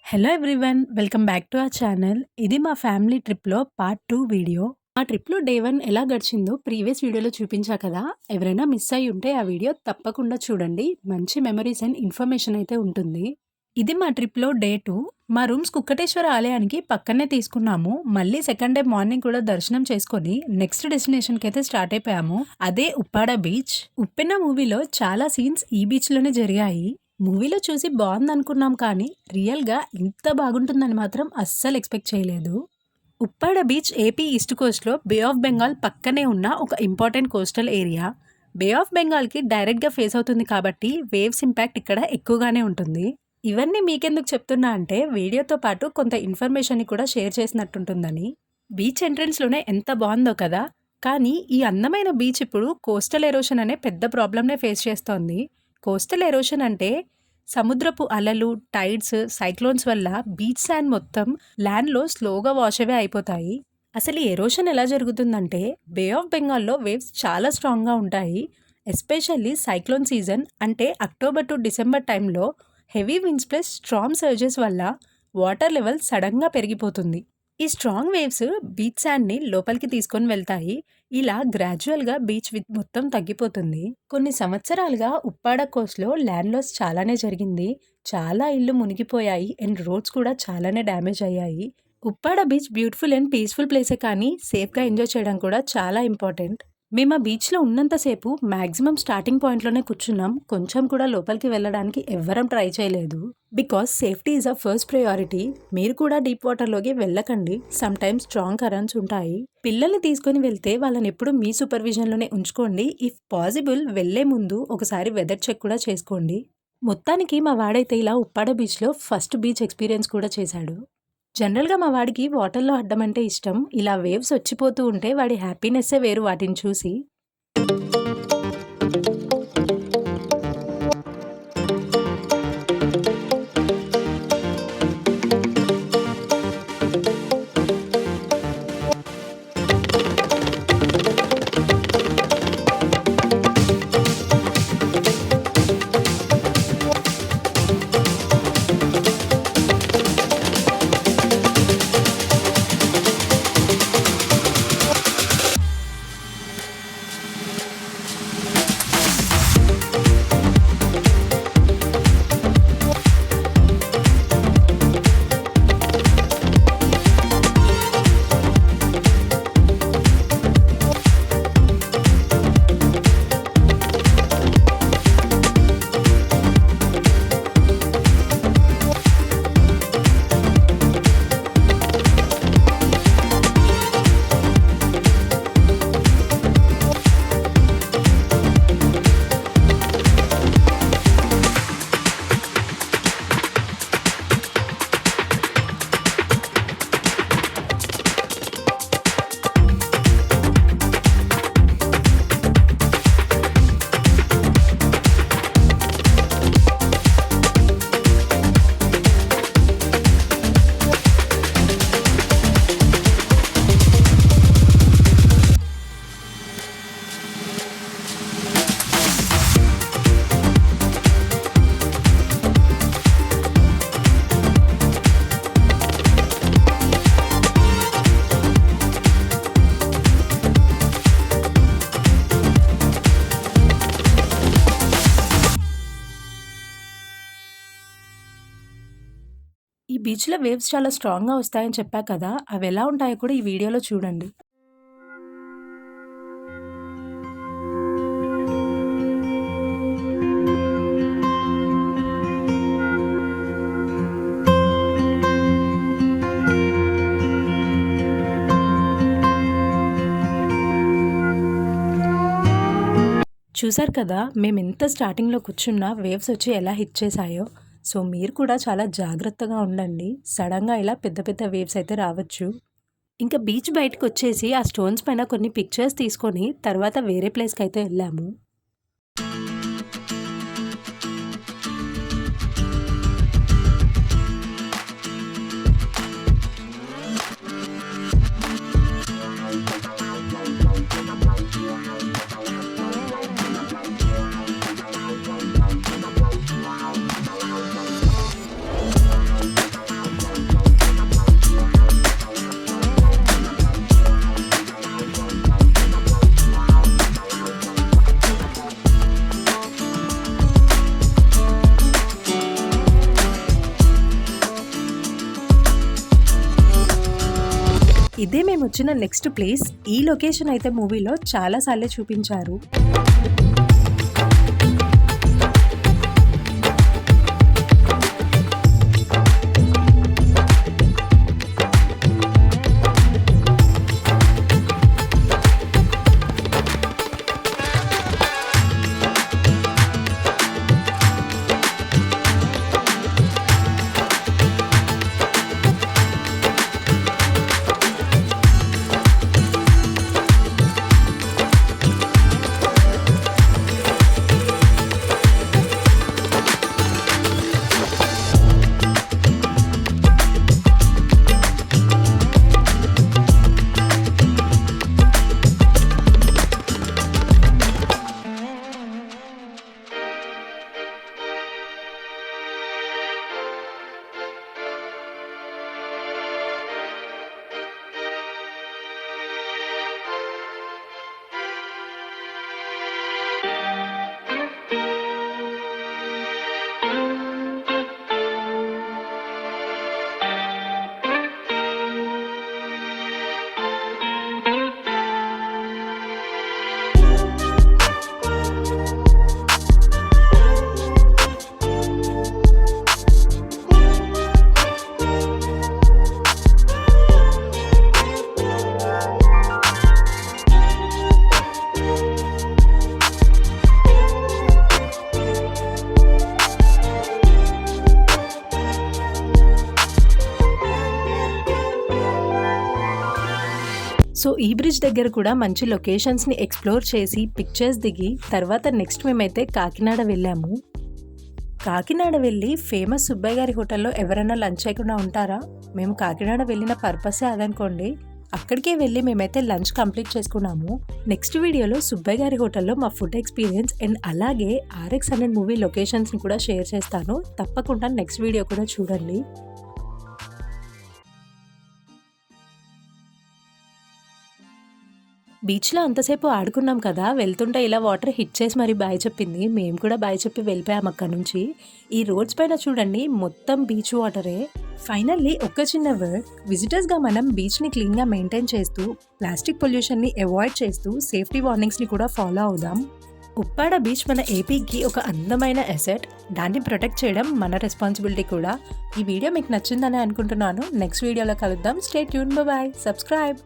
Hello everyone, welcome back to our channel. ఇది మా family ట్రిప్‌లో పార్ట్ 2 వీడియో. మా ట్రిప్‌లో డే 1 ఎలా గడిచిందో ప్రీవియస్ వీడియోలో చూపించా కదా! ఎవరైనా మిస్ అయ్యి ఉంటే ఆ వీడియో తప్పకుండా చూడండి. మంచి మెమరీస్ అండ్ ఇన్ఫర్మేషన్ అయితే ఉంటుంది. ఇది మా ట్రిప్‌లో డే 2. మా రూమ్స్ కుక్కటేశ్వర ఆలయానికి పక్కనే తీసుకున్నాము. మళ్ళీ సెకండ్ డే మార్నింగ్ కూడా దర్శనం చేసుకొని నెక్స్ట్ డెస్టినేషన్‌కి అయితే స్టార్ట్ అయిపోయాము. అదే ఉప్పాడ బీచ్. 'ఉప్పెన' మూవీలో చాలా సీన్స్ ఈ బీచ్‌లోనే జరిగాయి. మూవీలో చూసి బాగుందనుకున్నాం కానీ రియల్‌గా ఇంత బాగుంటుందని మాత్రం అస్సలు ఎక్స్‌పెక్ట్ చేయలేదు. ఉప్పాడ బీచ్ ఏపీ ఈస్ట్ కోస్ట్‌లో బే ఆఫ్ బెంగాల్ పక్కనే ఉన్న ఒక important coastal area. Bay of బెంగాల్‌కి డైరెక్ట్‌గా ఫేస్ అవుతుంది కాబట్టి వేవ్స్ ఇంపాక్ట్ ఇక్కడ ఎక్కువగానే ఉంటుంది. ఇవన్నీ మీకెందుకు చెప్తున్నా అంటే వీడియోతో పాటు కొంత ఇన్ఫర్మేషన్‌ని కూడా షేర్ చేసినట్టుంటుందని. బీచ్ ఎంట్రన్స్‌లోనే ఎంత బావుందో కదా! కానీ ఈ అందమైన బీచ్ ఇప్పుడు కోస్టల్ ఎరోషన్ అనే పెద్ద ప్రాబ్లమ్‌నే ఫేస్ చేస్తోంది. కోస్టల్ ఎరోషన్ అంటే సముద్రపు అలలు, టైడ్స్, సైక్లోన్స్ వల్ల బీచ్ శాండ్ మొత్తం ల్యాండ్‌లో స్లోగా వాష్ అవే అయిపోతాయి. అసలు ఈ ఎరోషన్ ఎలా జరుగుతుందంటే బే ఆఫ్ బెంగాల్‌లో వేవ్స్ చాలా స్ట్రాంగ్‌గా ఉంటాయి. ఎస్పెషల్లీ సైక్లోన్ సీజన్ అంటే అక్టోబర్ టు డిసెంబర్ టైంలో heavy winds plus strong surges వల్ల వాటర్ లెవెల్ సడన్‌గా పెరిగిపోతుంది. ఈ స్ట్రాంగ్ వేవ్స్ బీచ్ శాండ్‌ని లోపలికి తీసుకొని వెళ్తాయి. ఇలా గ్రాడ్యువల్‌గా బీచ్ విడ్త్ మొత్తం తగ్గిపోతుంది. కొన్ని సంవత్సరాలుగా ఉప్పాడ కోస్ట్‌లో ల్యాండ్ లాస్ చాలానే జరిగింది. చాలా ఇళ్ళు మునిగిపోయాయి అండ్ రోడ్స్ కూడా చాలానే డ్యామేజ్ అయ్యాయి. Uppada beach beautiful and peaceful ప్లేసే కానీ సేఫ్‌గా ఎంజాయ్ చేయడం కూడా చాలా ఇంపార్టెంట్. మేము ఆ బీచ్‌లో ఉన్నంత సేపు మాక్సిమం స్టార్టింగ్ పాయింట్‌లోనే కూర్చున్నాం. కొంచెం కూడా లోపలికి వెళ్ళడానికి ఎవ్వరం ట్రై చేయలేదు. Because safety is a first priority. మీరు కూడా డీప్ వాటర్‌లోకి వెళ్ళకండి. సమ్ టైమ్స్ స్ట్రాంగ్ కరెంట్స్ ఉంటాయి. పిల్లల్ని తీసుకొని వెళ్తే వాళ్ళని ఎప్పుడు మీ సూపర్విజన్‌లోనే ఉంచుకోండి. ఇఫ్ పాసిబుల్ వెళ్ళే ముందు ఒకసారి వెదర్ చెక్ కూడా చేసుకోండి. మొత్తానికి మా వాడైతే ఇలా ఉప్పాడ బీచ్‌లో ఫస్ట్ బీచ్ ఎక్స్‌పీరియన్స్ కూడా చేశాడు. జనరల్‌గా మా వాడికి వాటర్‌లో ఆడడం అంటే ఇష్టం. ఇలా వేవ్స్ వచ్చిపోతూ ఉంటే వాడి హ్యాపీనెస్సే వేరు వాటిని చూసి. ఈ బీచ్‌లో వేవ్స్ చాలా స్ట్రాంగ్‌గా వస్తాయని చెప్పా కదా! అవి ఎలా ఉంటాయో కూడా ఈ వీడియోలో చూడండి. చూసారు కదా! మేమెంత స్టార్టింగ్‌లో కూర్చున్నా వేవ్స్ వచ్చి ఎలా హిట్ చేశాయో. సో మీరు కూడా చాలా జాగ్రత్తగా ఉండండి. సడెన్‌గా ఇలా పెద్ద పెద్ద వేవ్స్ అయితే రావచ్చు. ఇంకా బీచ్ బయటకొచ్చేసి ఆ స్టోన్స్ పైన కొన్ని పిక్చర్స్ తీసుకొని తర్వాత వేరే ప్లేస్‌కైతే వెళ్ళాము. ఇదే మేము వచ్చిన నెక్స్ట్ ప్లేస్. ఈ లొకేషన్ అయితే మూవీలో చాలా సార్లు చూపించారు. సో ఈ బ్రిడ్జ్ దగ్గర కూడా మంచి లొకేషన్స్ని ఎక్స్ప్లోర్ చేసి పిక్చర్స్ దిగి తర్వాత నెక్స్ట్ మేమైతే కాకినాడ వెళ్ళాము. కాకినాడ వెళ్ళి ఫేమస్ సుబ్బయ్య గారి హోటల్లో ఎవరైనా లంచ్ చేయకుండా ఉంటారా? మేము కాకినాడ వెళ్ళిన పర్పసే అదనుకోండి. అక్కడికే వెళ్ళి మేమైతే లంచ్ కంప్లీట్ చేసుకున్నాము. నెక్స్ట్ వీడియోలో సుబ్బయ్య గారి హోటల్లో మా ఫుడ్ ఎక్స్పీరియన్స్ అండ్ అలాగే RX100 మూవీ లొకేషన్స్ని కూడా షేర్ చేస్తాను. తప్పకుండా నెక్స్ట్ వీడియో కూడా చూడండి. బీచ్లో అంతసేపు ఆడుకున్నాం కదా, వెళ్తుంటే ఇలా వాటర్ హిట్ చేసి మరి బాయ్ చెప్పింది. మేము కూడా బాయ్ చెప్పి వెళ్ళిపోయాం అక్కడ నుంచి. ఈ రోడ్స్ పైన చూడండి మొత్తం బీచ్ వాటరే. ఫైనల్లీ ఒక చిన్న వర్డ్, విజిటర్స్గా మనం బీచ్ని క్లీన్గా మెయింటైన్ చేస్తూ ప్లాస్టిక్ పొల్యూషన్ని అవాయిడ్ చేస్తూ సేఫ్టీ వార్నింగ్స్ని కూడా ఫాలో అవుదాం. ఉప్పాడ బీచ్ మన ఏపీకి ఒక అందమైన అసెట్. దాన్ని ప్రొటెక్ట్ చేయడం మన రెస్పాన్సిబిలిటీ కూడా. ఈ వీడియో మీకు నచ్చిందని అనుకుంటున్నాను. నెక్స్ట్ వీడియోలో కలుద్దాం. Stay tune. బాయ్. సబ్స్క్రైబ్.